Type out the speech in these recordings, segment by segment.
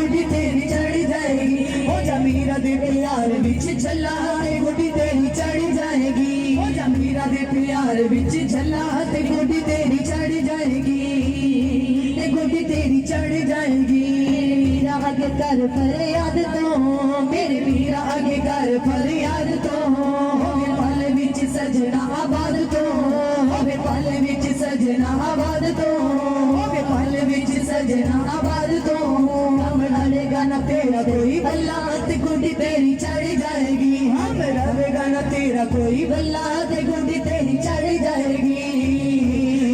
गुड्डी तेरी चढ़ जाएगी। हो जा मीरा दे प्यार विच झल्ला ते गुड्डी तेरी चढ़ जाएगी। हो जा मीरा दे प्यार विच झल्ला ते गुड्डी तेरी चढ़ जाएगी। ते गुड्डी तेरी चढ़ जाएगी। मीरा आगे कर फरियाद तो, मेरे मीरा आगे कर फरियाद तो, होवे पल विच सजना आबाद तो, होवे पल विच सजना आबाद तो, होवे पल विच सजना आबाद तो। हम लड़ेगा न तेरा कोई बल्ला ते गुड्डी तेरी चढ़ जाएगी। हम लड़ेगा न तेरा कोई बल्ला ते गुड्डी तेरी चढ़ जाएगी।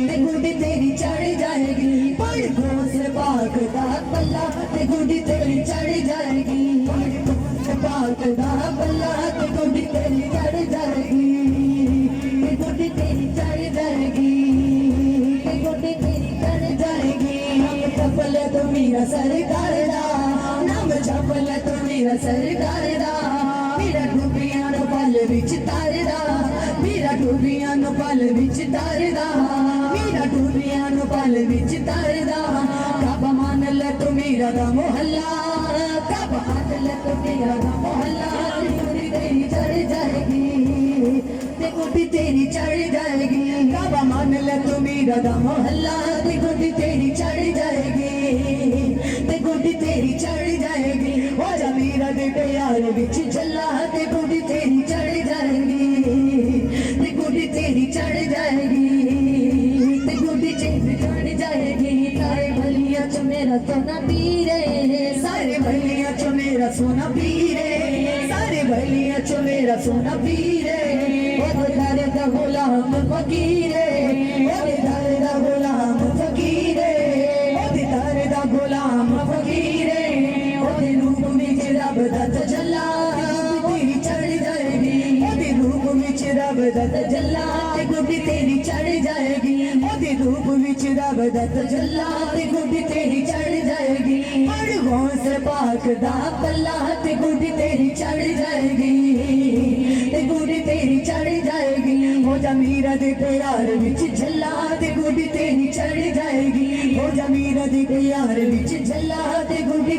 ते गुड्डी तेरी चढ़ जाएगी। पढ़ घोस पाक दा पल्ला ते गुड्डी तेरी चढ़ जाएगी। पढ़ घोस पाक दा पल्ला ते गुड्डी तेरी चढ़ जाएगी। ते गुड्डी तेरी चढ़ जाएगी। ते गुड्डी तेरी चढ़ जाएगी। हम चपले तो मीरा सरकार दा, नाम चपले तो मीरा सरकार दा। मीरा डूबियां नु पल विच तारदा, मीरा डूबियां नु पल विच तारदा, मीरा डूबियां नु पल विच तारदा। कब मान ले तू मीरा दा मोहल्ला, कब मान ले तू मीरा दा मोहल्ला। गुड्डी तेरी चढ़ जाएगी। ते गुड्डी तेरी चढ़ जाएगी। कब मान ले तू मीरा दा मोहल्ला ते गुड्डी तेरी चढ़ जाएगी। ते गुड्डी तेरी चढ़ जाएगी। हो जा मीरा दे प्यार विच झल्ला ते गुड्डी तेरी चढ़ जाएगी। ते गुड्डी तेरी चढ़ जाएगी। ते गुड्डी तेरी चढ़ जाएगी। सारे बलिया च मेरा सोना पीरे, सारे बलिया च मेरा सोना पीरे, सारे बलिया च मेरा सोना पीरे। ओ दर दा गुलाम फकीरे, ओ दर दा गुलाम फकीरे, ओ दर दा गुलाम फकीरे। ओदे रूप विच रब दा तजल्ला तेरी चढ़ जाएगी। ओदे रूप विच रब दा तजल्ला ते गुड्डी तेरी चढ़ जाएगी। ओदे रूप विच रब दा तजल्ला ते गुड्डी तेरी चढ़ जाएगी। पढ़ घोस पाक दा पल्ला ते गुड्डी तेरी चढ़ जाएगी। ते गुड्डी तेरी चढ़ जाएगी। हो जा मीरा दे प्यार विच झल्ला ते गुड्डी तेरी चढ़ जाएगी। हो जा मीरा दे प्यार विच झल्ला ते गुड्डी